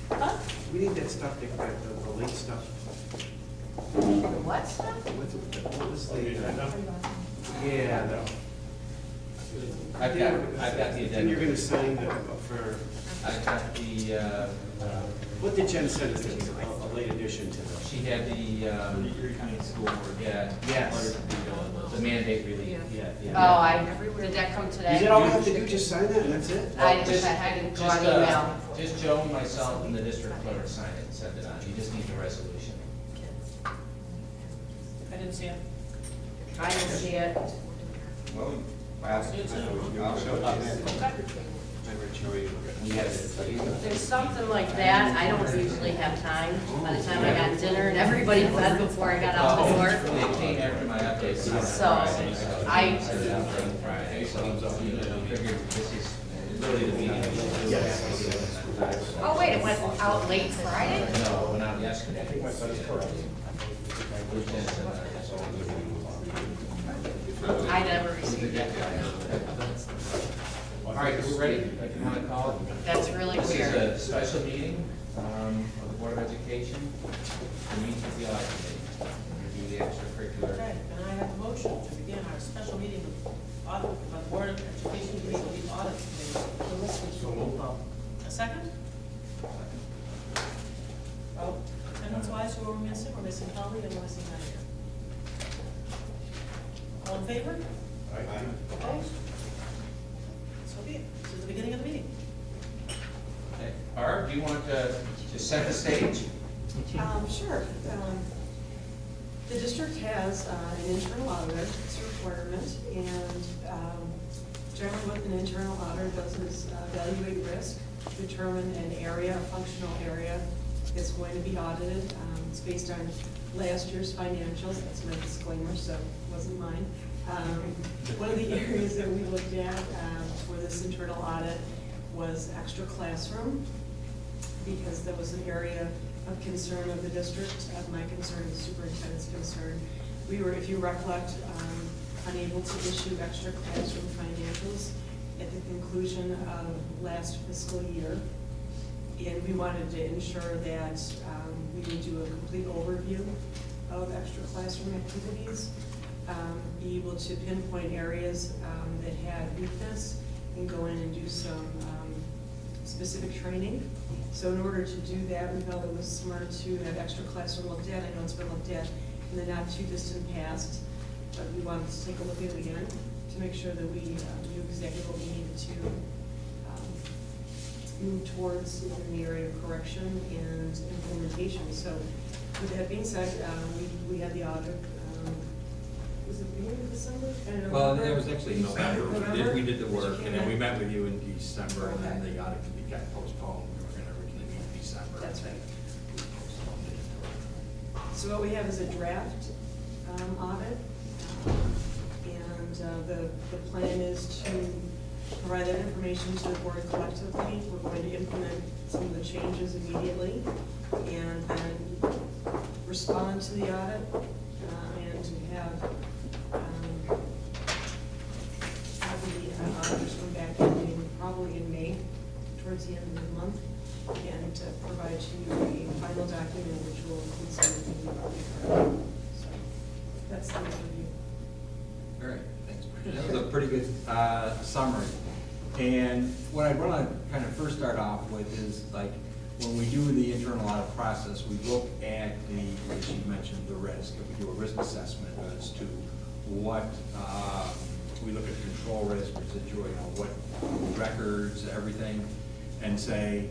Huh? We need that stuff, the late stuff. The what stuff? What was the? Yeah, I've got the and you're addendum. gonna sign for, I've got the, what did Jen send us, a late addition to this? she had the, School board. yeah. Yes. The mandate relief. Oh, did that come today? Is that all we have to do, just sign that and that's it? I didn't go on email. Just Joe, myself, and the district clerk sign it and send it on. You just need the resolution. I didn't see it. I didn't see it. Well, I'll show you. We have it. There's something like that, I don't usually have time. By the time I got dinner and everybody fed before I got out the door. It came after my update. So, I- Sent it out late Friday, so you figured this is really the meeting. Oh, wait, it went out late Friday? No, it went out yesterday. I think my son is correct. I never received it. All right, we're ready, if you want to call it. That's really This is weird. a special meeting of the Board of Education to meet with the audit committee, review the extracurricular. Okay, and I have a motion to begin our special meeting of audit, of the Board of Education to meet with the audit committee. A second? Oh, attendance wise, who are we missing? We're missing Holly and we're missing Nadia. All in favor? Opposed? So be it. This is the beginning of the meeting. Okay. Barb, do you want to just set the stage? Sure. The district has an internal auditor, it's a requirement, and generally what an internal auditor does is evaluate risk, determine an area, a functional area that's going to be audited. It's based on last year's financials, that's my disclaimer, so it wasn't mine. One of the areas that we looked at for this internal audit was extra classroom, because that was an area of concern of the district, of my concern, the superintendent's concern. We were, if you recollect, unable to issue extra classroom financials at the conclusion of last fiscal year. And we wanted to ensure that we would do a complete overview of extra classroom activities, be able to pinpoint areas that had weakness, and go in and do some specific training. So in order to do that, we felt it was smart to have extra classroom looked at. I know it's been looked at in the not too distant past, but we wanted to take a look at it again to make sure that we knew exactly what we needed to move towards in the area of correction and implementation. So with that being said, we had the audit, was it beginning of December? I don't know. Well, it was actually November. November? We did the work, and then we Okay. met with you in December, and then Okay. the audit committee got postponed. We were gonna originally meet in December. That's right. We postponed it. So what we have is a draft audit, and the plan is to provide that information to the board collectively. We're going to implement some of the changes immediately, and then respond to the audit, and to have the auditors come back probably in May, towards the end of the month, and to provide to you a final document which will include some of the things about the current. So that's the overview. All right, thanks. That was a pretty good summary. And what I want to kind of first start off with is, like, when we do the internal audit process, we look at the, as you mentioned, the risk. If we do a risk assessment as to what, we look at control risk, residual, what records, everything, and say,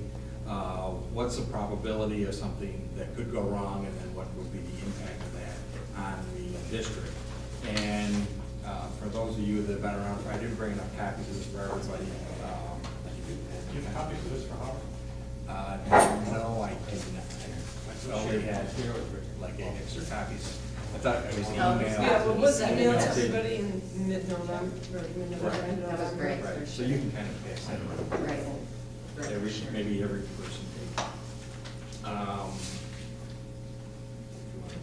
what's the probability of something that could go wrong, and then what would be the impact of that on the district. And for those of you that have been around, I didn't bring enough copies of this for everybody. Do you have copies of this for Howard? No, I did not. I only had like 8 extra copies. I thought it was Oh, email. Yeah, well, was Send emailed it to out. everybody in mid-November, or mid-November, end of That was November. great. Right, so you can kind of pass that around. Right. Maybe every person take.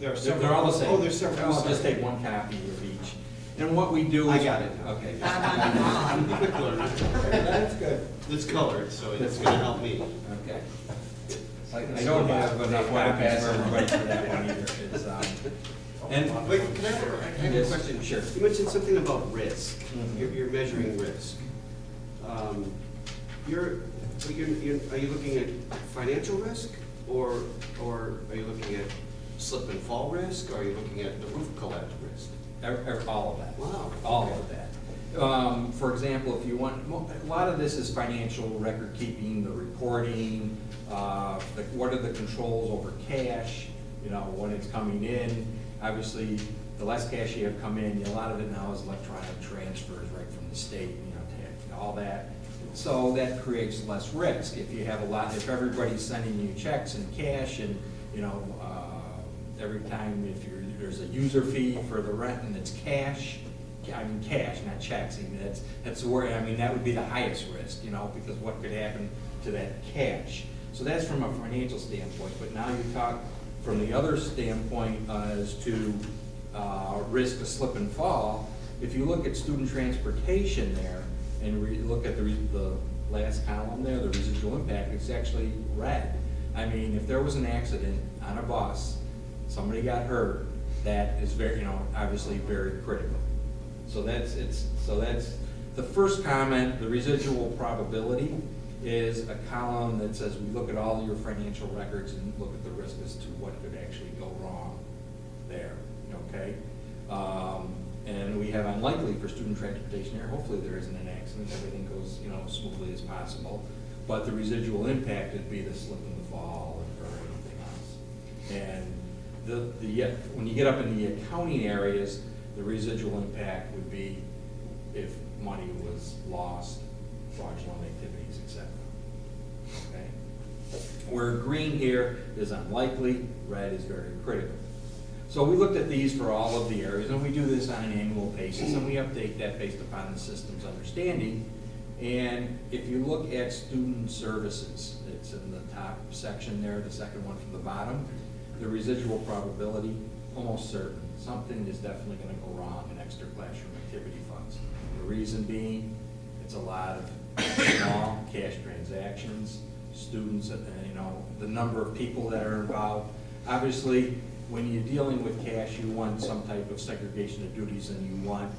There are They're several. all the same. Oh, there's several. I'll just take one copy of each. And what we do is. I got it now. Okay. I'm a quick learner. That's good. It's colored, so it's gonna help me. Okay. I don't have enough copies for everybody for that one either. It's, and. Wait, can I have a Yes, question? sure. You mentioned something about risk. Mhm. You're measuring risk. So are you looking at financial risk, or are you looking at slip and fall risk, or are you looking at the roof collapse risk? All of that. Wow. All of that. For example, if you want, a lot of this is financial record keeping, the reporting, what are the controls over cash, you know, when it's coming in. Obviously, the less cash you have come in, a lot of it now is electronic transfers right from the state, you know, all that. So that creates less risk. If you have a lot, if everybody's sending you checks and cash and, you know, every time there's a user fee for the rent and it's cash, not checks, I mean, that's where, I mean, that would be the highest risk, you know, because what could happen to that cash? So that's from a financial standpoint, but now you talk from the other standpoint as to risk of slip and fall. If you look at student transportation there, and look at the last column there, the residual impact, it's actually red. I mean, if there was an accident on a bus, somebody got hurt, that is very, you know, obviously very critical. So that's the first comment. The residual probability is a column that says we look at all your financial records and look at the risk as to what could actually go wrong there, okay? And we have unlikely for student transportation here. Hopefully there isn't an accident, everything goes, you know, smoothly as possible. But the residual impact would be the slip and the fall or anything else. And when you get up in the accounting areas, the residual impact would be if money was lost, fraudulent activities, etc. Okay? Where green here is unlikely, red is very critical. So we looked at these for all of the areas, and we do this on an annual basis, and we update that based upon the system's understanding. And if you look at student services, it's in the top section there, the second one from the bottom, the residual probability, almost certain. Something is definitely going to go wrong in extra classroom activity funds. The reason being, it's a lot of small cash transactions, students, you know, the number of people that are involved. Obviously, when you're dealing with cash, you want some type of segregation of duties and you want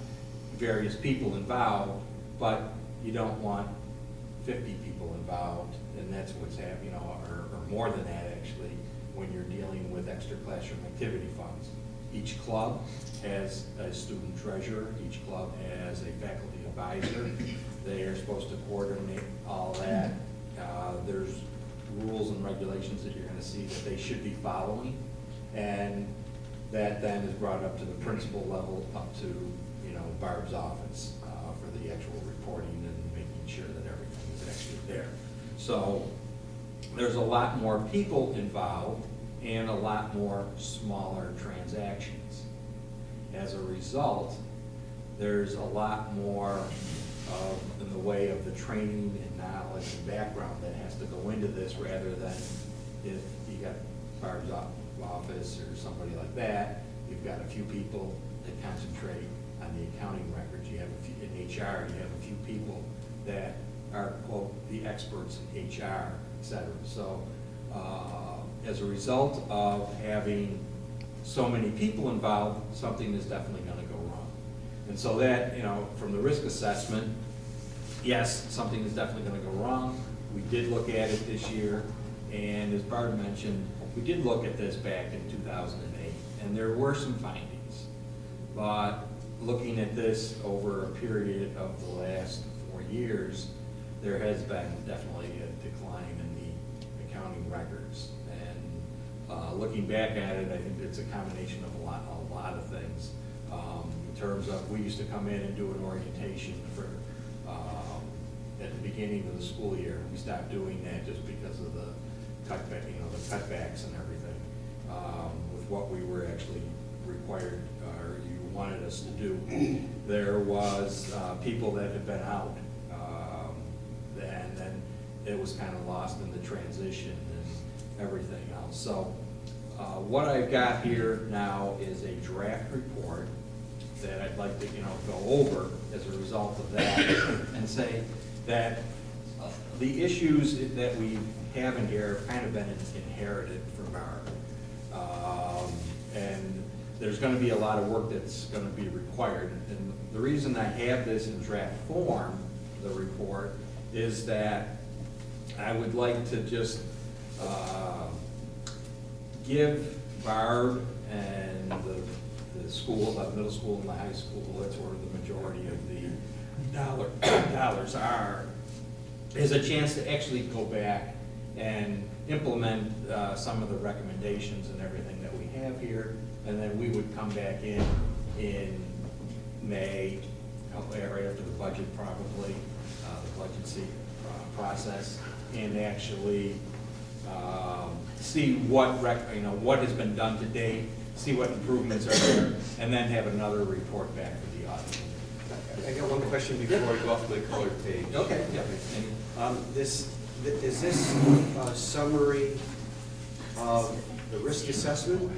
various people involved, but you don't want 50 people involved, and that's what's happening, you know, or more than that actually, when you're dealing with extra classroom activity funds. Each club has a student treasurer, each club has a faculty advisor. They are supposed to coordinate all that. There's rules and regulations that you're going to see that they should be following. And that then is brought up to the principal level, up to, you know, Barb's office for the actual reporting and making sure that everything is actually there. So there's a lot more people involved and a lot more smaller transactions. As a result, there's a lot more in the way of the training and knowledge and background that has to go into this, rather than if you got Barb's office or somebody like that, you've got a few people that concentrate on the accounting records. You have a few, in HR, you have a few people that are, quote, the experts in HR, et cetera. So as a result of having so many people involved, something is definitely going to go wrong. And so that, you know, from the risk assessment, yes, something is definitely going to go wrong. We did look at it this year, and as Barb mentioned, we did look at this back in 2008, and there were some findings. But looking at this over a period of the last 4 years, there has been definitely a decline in the accounting records. And looking back at it, I think it's a combination of a lot of things. In terms of, we used to come in and do an orientation for at the beginning of the school year. We stopped doing that just because of the cutback, you know, the cutbacks and everything, with what we were actually required, or you wanted us to do. There was people that had been out, and then it was kind of lost in the transition and everything else. So what I've got here now is a draft report that I'd like to, go over as a result of that, and say that the issues that we have in here have kind of been inherited from our, and there's gonna be a lot of work that's gonna be required. And the reason I have this in draft form, the report, is that I would like to just give Barb and the school, the middle school and the high school, that's where the majority of the dollars are, is a chance to actually go back and implement some of the recommendations and everything that we have here, and then we would come back in May, right after the budget probably, the budget process, and actually see what what has been done to date, see what improvements are there, and then have another report back for the audit. I got one question before I go off my colored page. Okay, yeah. Is this a summary of the risk assessment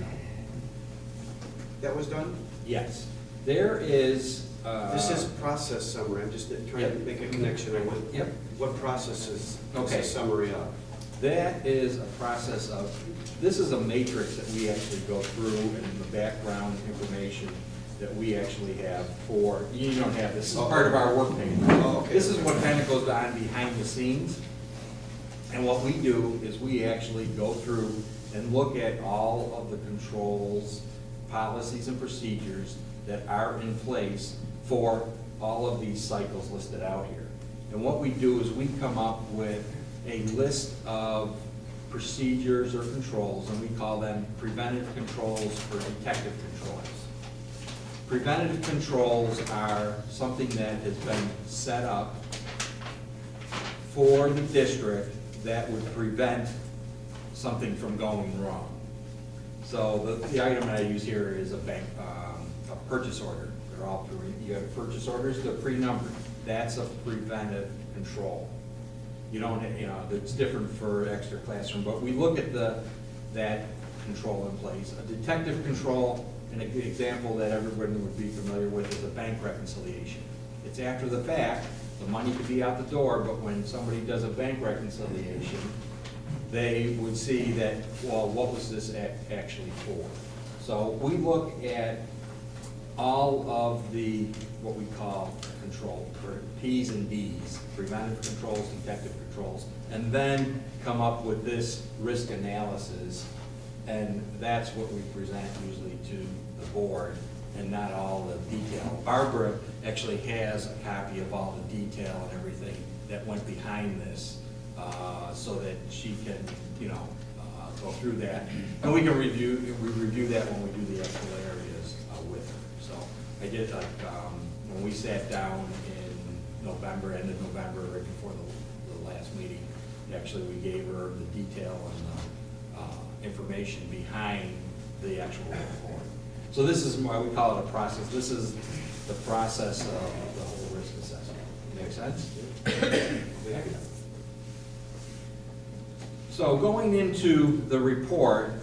that was done? Yes, there is. This is process summary, I'm just trying to make a connection on what process is Okay. a summary of. That is a process of, this is a matrix that we actually go through, and the background information that we actually have for, you don't have this, is part of our work page. Oh, okay. This is what kind of goes on behind the scenes. And what we do is we actually go through and look at all of the controls, policies, and procedures that are in place for all of these cycles listed out here. And what we do is we come up with a list of procedures or controls, and we call them preventive controls or detective controls. Preventative controls are something that has been set up for the district that would prevent something from going wrong. So the item that I use here is a purchase order. They're all, you have purchase orders, they're pre-numbered. That's a preventive control. You don't, it's different for extra classroom, but we look at that control in place. A detective control, an example that everybody would be familiar with, is a bank reconciliation. It's after the fact, the money could be out the door, but when somebody does a bank reconciliation, they would see that, well, what was this actually for? So we look at all of the, what we call control, for P's and D's, preventive controls, detective controls, and then come up with this risk analysis, and that's what we present usually to the board, and not all the detail. Barbara actually has a copy of all the detail and everything that went behind this, so that she can, go through that. And we can review that when we do the actual areas with her. So I did, when we sat down in November, end of November, right before the last meeting, actually we gave her the detail and the information behind the actual report. So this is why we call it a process. This is the process of the whole risk assessment. Make sense? So going into the report,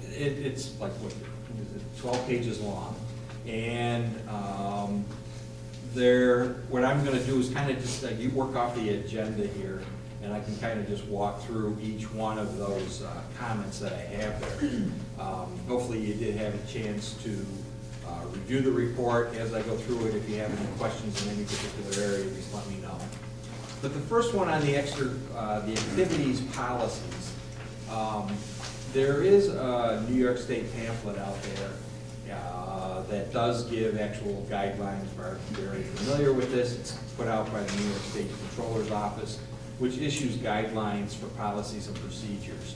it's like, what is it, 12 pages long. And what I'm gonna do is kind of just, you work off the agenda here, and I can kind of just walk through each one of those comments that I have there. Hopefully you did have a chance to review the report as I go through it. If you have any questions in any particular area, just let me know. But the first one on the the activities policies, there is a New York State pamphlet out there that does give actual guidelines. We're very familiar with this. It's put out by the New York State Controller's Office, which issues guidelines for policies and procedures.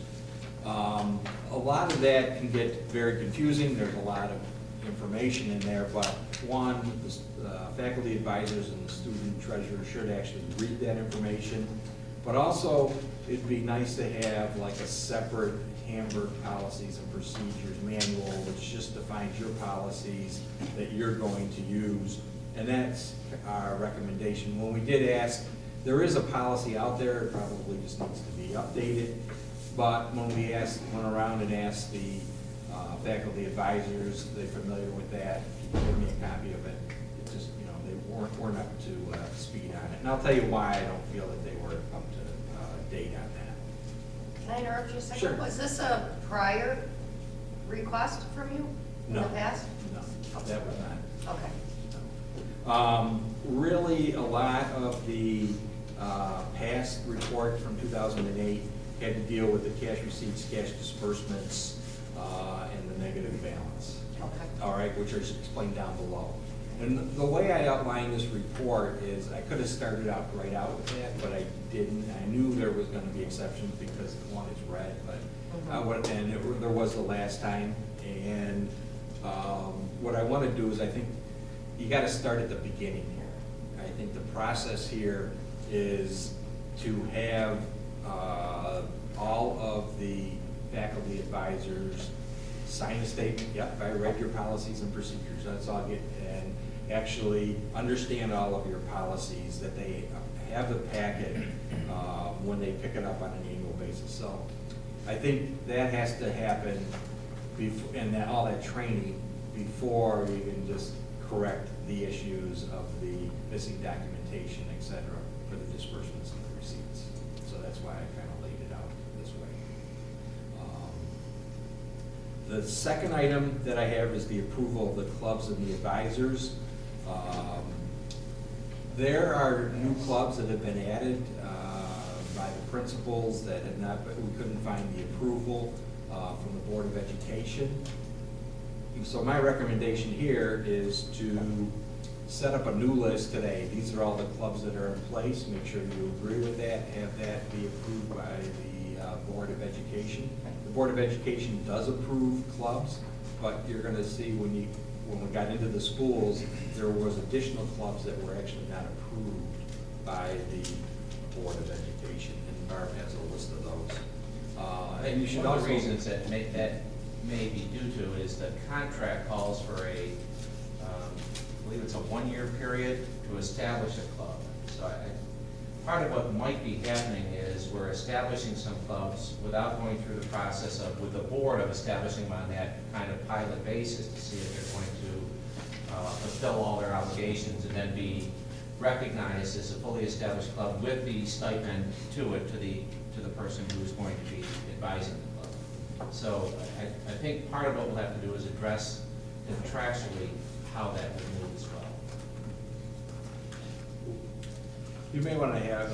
A lot of that can get very confusing. There's a lot of information in there, but one, the faculty advisors and the student treasurer should actually read that information. But also, it'd be nice to have like a separate Hamburg policies and procedures manual, which just defines your policies that you're going to use. And that's our recommendation. When we did ask, there is a policy out there, it probably just needs to be updated. But when we went around and asked the faculty advisors, they're familiar with that. If give me a copy of it. It just, you know, they weren't up to speed on it. And I'll tell you why I don't feel that they were up to date on that. Can I interrupt you a second? Sure. Was this a prior request from you in the No. past? No, that was not. Okay. Really, a lot of the past report from 2008 had to deal with the cash receipts, cash disbursements, and the negative balance. Okay. All right, which are explained down below. And the way I outlined this report is, I could have started out right out with that, but I didn't. I knew there was gonna be exceptions because one is red, but, there was the last time. And what I wanna do is, I think you gotta start at the beginning here. I think the process here is to have all of the faculty advisors sign a statement, yep, I read your policies and procedures, that's all good, and actually understand all of your policies, that they have the packet when they pick it up on an annual basis. So I think that has to happen before, and that, all that training before you can just correct the issues of the missing documentation, et cetera, for the disbursements and the receipts. So that's why I kind of laid it out this way. The second item that I have is the approval of the clubs and the advisors. There are new clubs that have been added by the principals that had not, but we couldn't find the approval from the Board of Education. So my recommendation here is to set up a new list today. These are all the clubs that are in place. Make sure you agree with that, have that be approved by the Board of Education. The Board of Education does approve clubs, but you're gonna see when we got into the schools, there was additional clubs that were actually not approved by the Board of Education, and Barb has a list of those. And you should One also. of the reasons that may be due to is the contract calls for a, I believe it's a one-year period to establish a club. So part of what might be happening is we're establishing some clubs without going through the process of, with the board, of establishing them on that kind of pilot basis to see if they're going to fulfill all their obligations and then be recognized as a fully established club with the stipend to it, to the person who's going to be advising the club. So I think part of what we'll have to do is address contractually how that would move as well. You may want to have,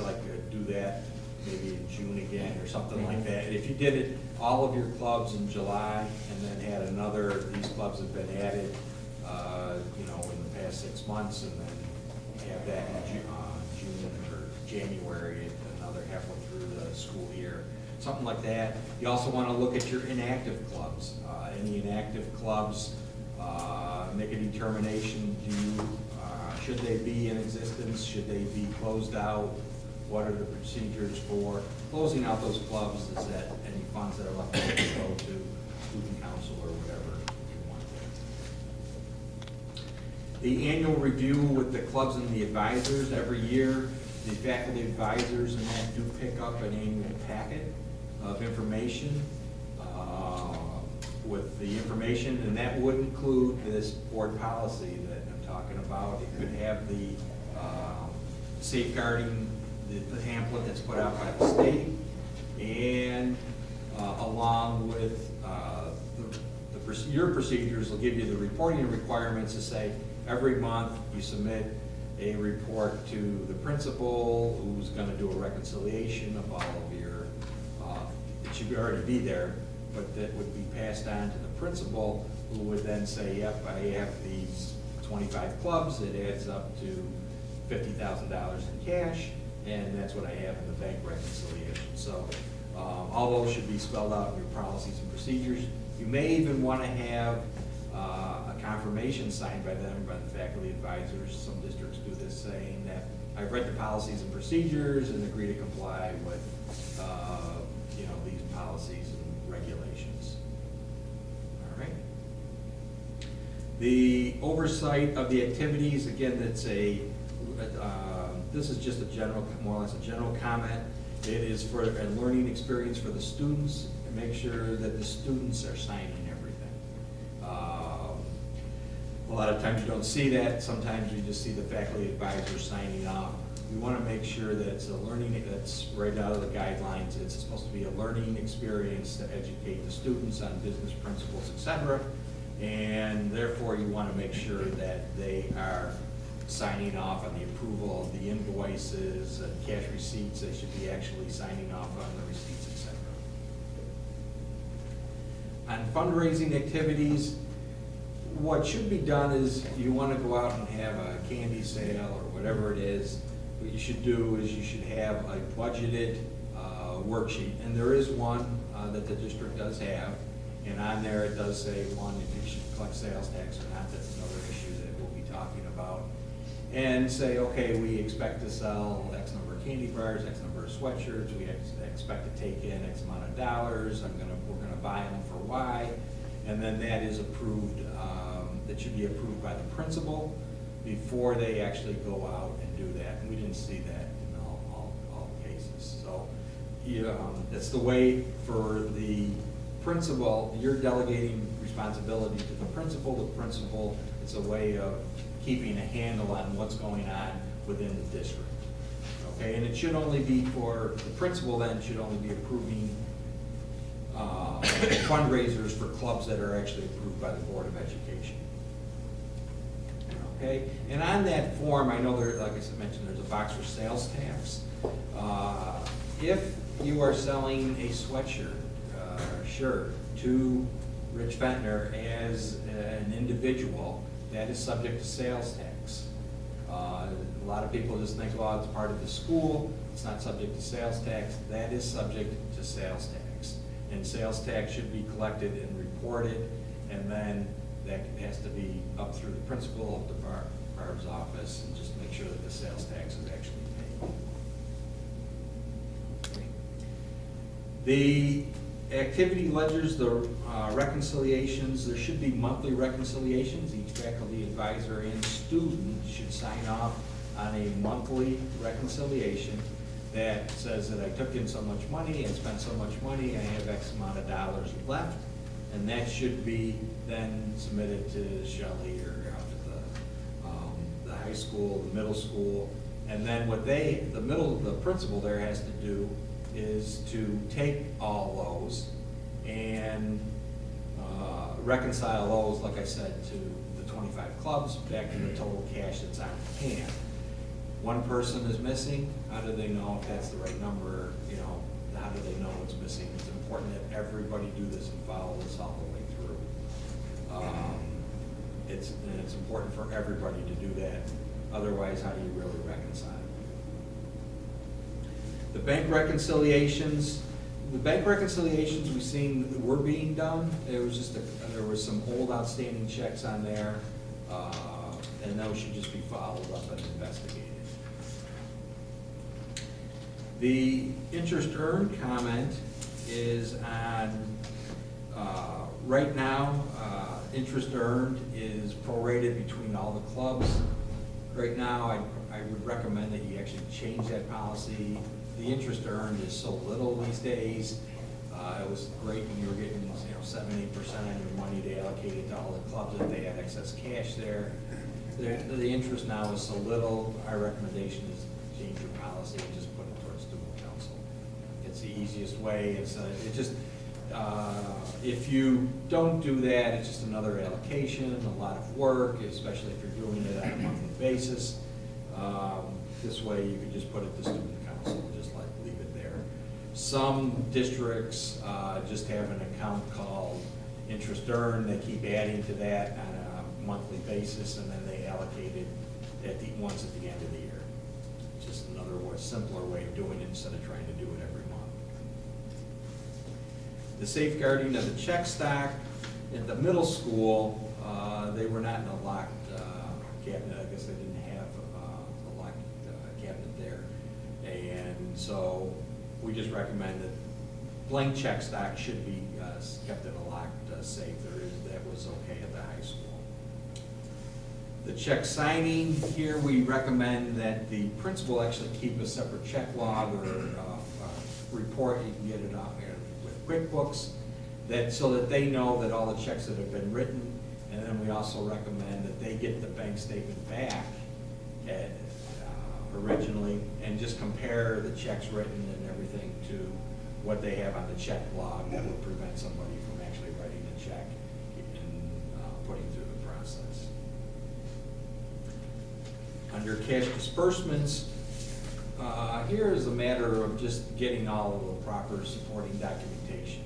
do that maybe in June again, or something like that. If you did it, all of your clubs in July, and then had these clubs have been added, in the past 6 months, and then have that in June or January, another halfway through the school year, something like that. You also want to look at your inactive clubs. Any inactive clubs, make a determination, should they be in existence, should they be closed out? What are the procedures for closing out those clubs? Is that any funds that are left over to go to student council or whatever you want to. The annual review with the clubs and the advisors every year, the faculty advisors and that do pick up an annual packet of information with the information, and that would include this board policy that I'm talking about. It could have the safeguarding, the pamphlet that's put out by the state, and along with your procedures will give you the reporting requirements to say every month you submit a report to the principal who's going to do a reconciliation of all of your, it should already be there, but that would be passed on to the principal, who would then say, yep, I have these 25 clubs, it adds up to $50,000 in cash, and that's what I have in the bank reconciliation. So all those should be spelled out in your policies and procedures. You may even want to have a confirmation signed by them, by the faculty advisors. Some districts do this, saying that I've read the policies and procedures and agree to comply with these policies and regulations. All right. The oversight of the activities, again, that's this is just a general, more or less a general comment. It is for a learning experience for the students, and make sure that the students are signing everything. A lot of times you don't see that, sometimes you just see the faculty advisor signing off. We want to make sure that it's a learning, that's right out of the guidelines, it's supposed to be a learning experience to educate the students on business principles, etc. And therefore, you want to make sure that they are signing off on the approval of the invoices, cash receipts, they should be actually signing off on the receipts, etc. On fundraising activities, what should be done is you want to go out and have a candy sale or whatever it is. What you should do is you should have a budgeted worksheet, and there is one that the district does have, and on there it does say, one, if you should collect sales tax or not. That's another issue that we'll be talking about. And say, okay, we expect to sell X number of candy bars, X number of sweatshirts, we expect to take in X amount of dollars, we're gonna buy them for Y, and then that is approved, that should be approved by the principal before they actually go out and do that. And we didn't see that in all cases. So, that's the way for the principal, you're delegating responsibility to the principal, it's a way of keeping a handle on what's going on within the district. Okay, and it should only be for, the principal then should only be approving fundraisers for clubs that are actually approved by the Board of Education. Okay, and on that form, I know there, like I mentioned, there's a box for sales tax. If you are selling a sweatshirt, shirt to Rich Ventnor as an individual, that is subject to sales tax. A lot of people just think, well, it's part of the school, it's not subject to sales tax. That is subject to sales tax. And sales tax should be collected and reported, and then that has to be up through the principal of the bar's office, and just make sure that the sales tax is actually paid. Okay. The activity ledgers, the reconciliations, there should be monthly reconciliations. Each faculty advisor and student should sign off on a monthly reconciliation that says that I took in so much money and spent so much money, I have X amount of dollars left, and that should be then submitted to Shelley or out to the high school, the middle school, and then what the principal there has to do is to take all those and reconcile those, like I said, to the 25 clubs, back to the total cash that's on hand. One person is missing, how do they know if that's the right number? You know, how do they know what's missing? It's important that everybody do this and follow this all the way through. It's important for everybody to do that. Otherwise, how do you really reconcile? The bank reconciliations we've seen were being done. There was some old outstanding checks on there, and those should just be followed up and investigated. The interest earned comment is on, right now, interest earned is prorated between all the clubs. Right now, I would recommend that you actually change that policy. The interest earned is so little these days. It was great when you were getting 7-8% on your money to allocate it to all the clubs if they had excess cash there. The interest now is so little. Our recommendation is change your policy and just put it towards student council. It's the easiest way. If you don't do that, it's just another allocation, a lot of work, especially if you're doing it on a monthly basis. This way, you could just put it to student council, just leave it there. Some districts just have an account called interest earned. They keep adding to that on a monthly basis, and then they allocate it once at the end of the year. Just another simpler way of doing it instead of trying to do it every month. The safeguarding of the check stock at the middle school, they were not in a locked cabinet. I guess they didn't have a locked cabinet there. And so we just recommend that blank check stock should be kept in a locked safe. That was okay at the high school. The check signing, here we recommend that the principal actually keep a separate check log or report. You can get it on here with QuickBooks, so that they know that all the checks that have been written And then we also recommend that they get the bank statement back at, originally, and just compare the checks written and everything to what they have on the check log that would prevent somebody from actually writing a check and putting through the process. Under cash disbursements, here is a matter of just getting all of the proper supporting documentation.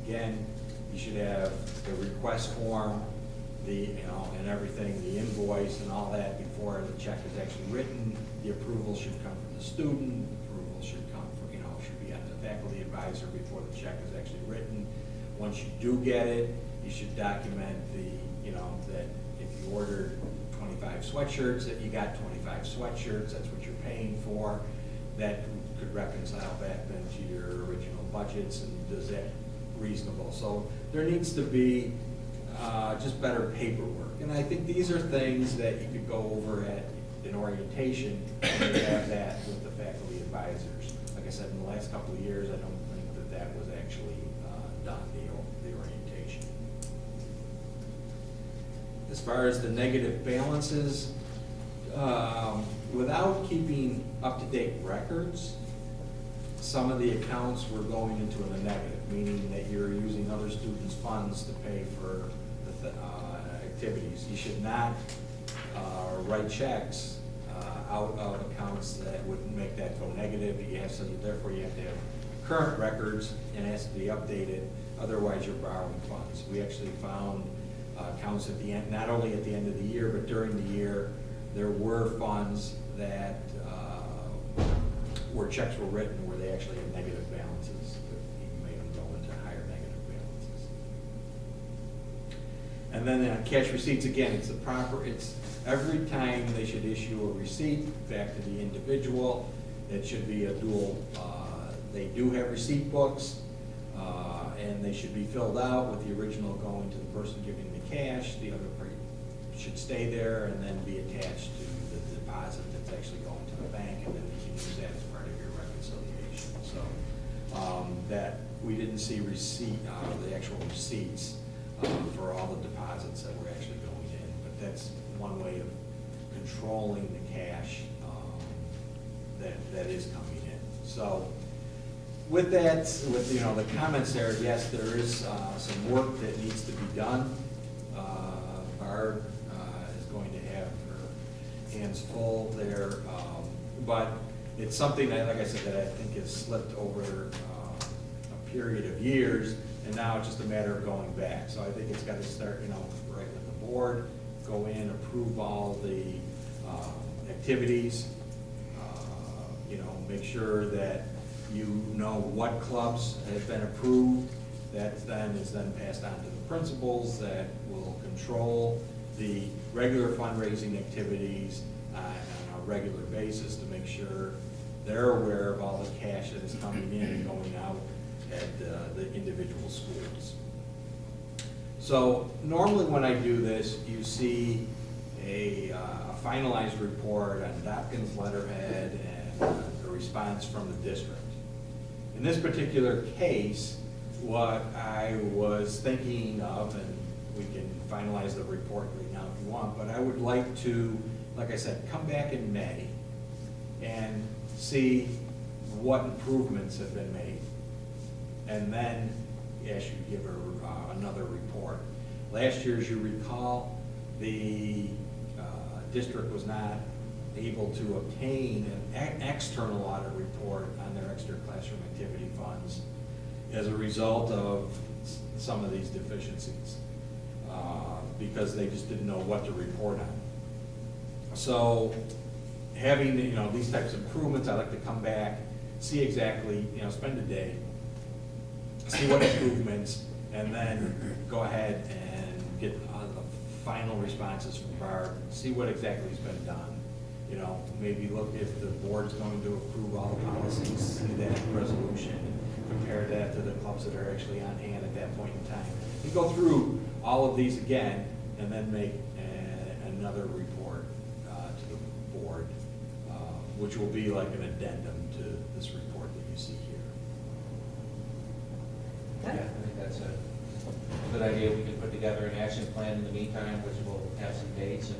Again, you should have the request form, and everything, the invoice and all that before the check is actually written. The approval should come from the student, the approval should come from, should be on the faculty advisor before the check is actually written. Once you do get it, you should document that if you ordered 25 sweatshirts, that you got 25 sweatshirts, that's what you're paying for. That could reconcile back then to your original budgets, and does that reasonable? So there needs to be just better paperwork. And I think these are things that you could go over at an orientation and have that with the faculty advisors. Like I said, in the last couple of years, I don't think that was actually done, the orientation. As far as the negative balances, without keeping up-to-date records, some of the accounts were going into the negative, meaning that you're using other students' funds to pay for the activities. You should not write checks out of accounts that would make that go negative. Therefore, you have to have current records, and it has to be updated. Otherwise, you're borrowing funds. We actually found accounts at the end, not only at the end of the year, but during the year, there were funds that where checks were written where they actually had negative balances, but you made them go into higher negative balances. And then on cash receipts, again, it's every time they should issue a receipt back to the individual. It should be a dual, they do have receipt books, and they should be filled out with the original going to the person giving the cash. The other part should stay there and then be attached to the deposit that's actually going to the bank, and then you can use that as part of your reconciliation. So that we didn't see the actual receipts for all the deposits that were actually going in, but that's one way of controlling the cash that is coming in. So with that, with the comments there, yes, there is some work that needs to be done. Barb is going to have her hands full there, but it's something that, like I said, that I think has slipped over a period of years, and now it's just a matter of going back. So I think it's got to start, right with the board, go in, approve all the activities, make sure that you know what clubs have been approved. That then is passed on to the principals that will control the regular fundraising activities on a regular basis to make sure they're aware of all the cash that is coming in and going out at the individual schools. So normally when I do this, you see a finalized report on Dopkins letterhead and a response from the district. In this particular case, what I was thinking of, and we can finalize the report right now if you want, but I would like to, like I said, come back in May and see what improvements have been made, and then ask you to give her another report. Last year, as you recall, the district was not able to obtain an external audit report on their extra classroom activity funds as a result of some of these deficiencies, because they just didn't know what to report on. So having these types of improvements, I'd like to come back, see exactly, spend a day, see what improvements, and then go ahead and get the final responses from Barb, see what exactly has been done. Maybe look if the board's going to approve all the policies, see that resolution, compare that to the clubs that are actually on hand at that point in time. We go through all of these again, and then make another report to the board, which will be like an addendum to this report that you see here. Yeah, I think that's it. good idea, we can put together an action plan in the meantime, which will have some dates and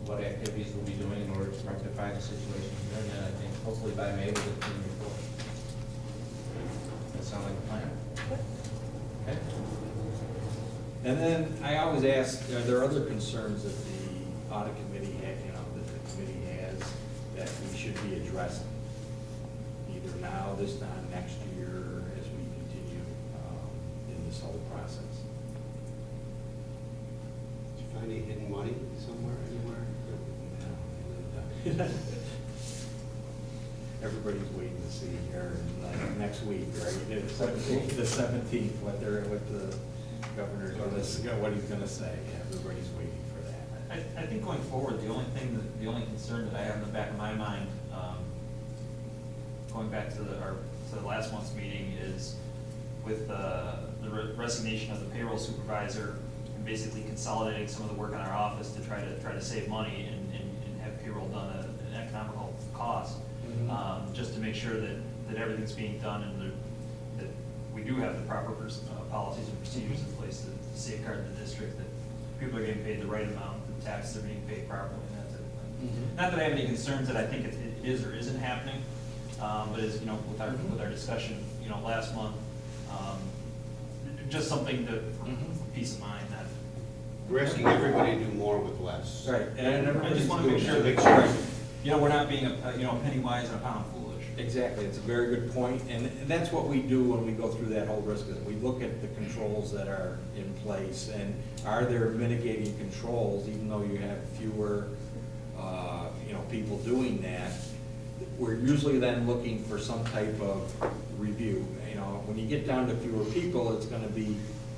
what activities we'll be doing in order to rectify the situation here, and then I think hopefully by May we'll get the report. That sound like a plan? Okay. And then I always ask, are there other concerns that the audit committee had, that the committee has that we should be addressing? Either now, this time, next year, as we continue in this whole process. Did you find any hidden money somewhere, anywhere? Everybody's waiting to see here next week, right? The 17th, what the governor's what he's gonna say. Everybody's waiting for that. I think going forward, the only concern that I have in the back of my mind, going back to the last month's meeting, is with the resignation of the payroll supervisor and basically consolidating some of the work in our office to try to save money and have payroll done at an economical cost, just to make sure that everything's being done and that we do have the proper policies and procedures in place to safeguard the district, that people are getting paid the right amount, the taxes are being paid properly, and that type of thing. Not that I have any concerns that I think it is or isn't happening, but as with our discussion, last month, just something for peace of mind. That We're asking everybody to do more with less. Right, and I just want to make sure Make that sure. we're not being a penny wise and a pound foolish. Exactly, it's a very good point, and that's what we do when we go through that whole risk. We look at the controls that are in place, and are there mitigating controls, even though you have fewer, people doing that. We're usually then looking for some type of review. When you get down to fewer people, it's going to be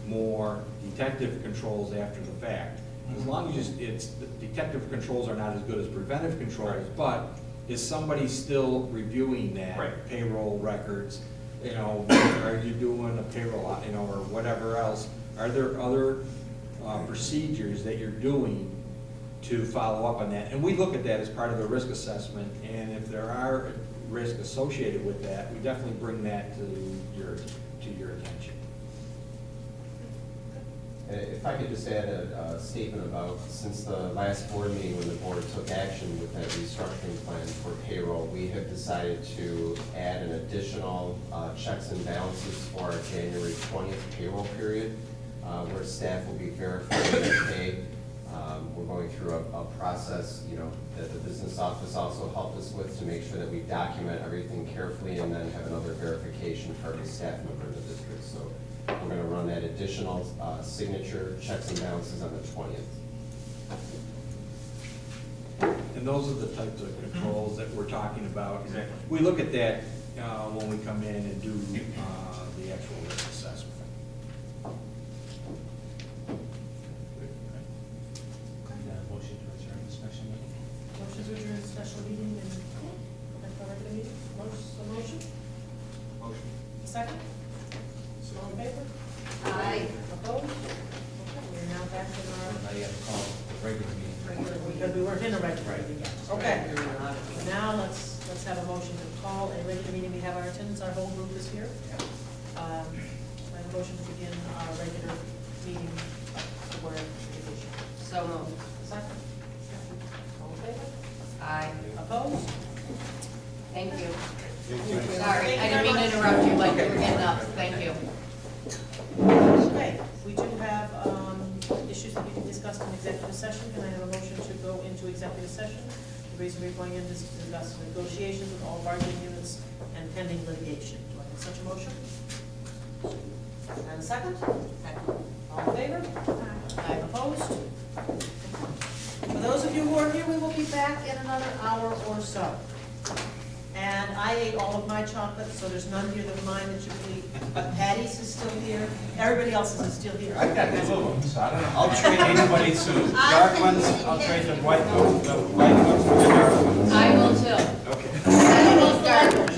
more detective controls after the fact. As long as the detective controls are not as good as preventive controls, but is somebody still reviewing that? Right. Payroll records, are you doing a payroll, or whatever else? Are there other procedures that you're doing to follow up on that? And we look at that as part of the risk assessment, and if there are risks associated with that, we definitely bring that to your attention. If I could just add a statement about, since the last board meeting when the board took action with that restructuring plan for payroll, we have decided to add an additional checks and balances for our January 20th payroll period, where staff will be verifying their pay. We're going through a process, that the business office also helped us with to make sure that we document everything carefully and then have another verification for every staff member in the district. So we're going to run that additional signature checks and balances on the 20th. And those are the types of controls that we're talking about. Exactly. We look at that when we come in and do the actual risk assessment. Motion to adjourn the special meeting? Motion to adjourn the special meeting and the regular meeting. Motion? Motion. Second? All in favor? Aye. Opposed? Okay, we're now back in our Now you have to call the regular meeting. regular, because we weren't in a regular meeting yet. Okay. Now let's have a motion to call a regular meeting. We have our attendance, our whole group is here. I have a motion to begin our regular meeting of the Board of Education. So moved. Second? All in favor? Aye. Opposed? Thank you. Thank you. Sorry, I didn't mean to interrupt you, like you were getting up. Thank you. Okay, we do have issues that we can discuss in executive session. Can I have a motion to go into executive session? The reason we're going in is to discuss negotiations with all bargaining units and pending litigation. Do I have such a motion? And a second? All in favor? Aye. Opposed? For those of you who are here, we will be back in another hour or so. And I ate all of my chocolate, so there's none here that mine that you can eat. But Patty's is still here. Everybody else's is still here. I've got two of them, so I don't know. I'll trade Anybody soon. dark ones, I'll trade the white ones for the dark ones. I will too. Okay. I will start.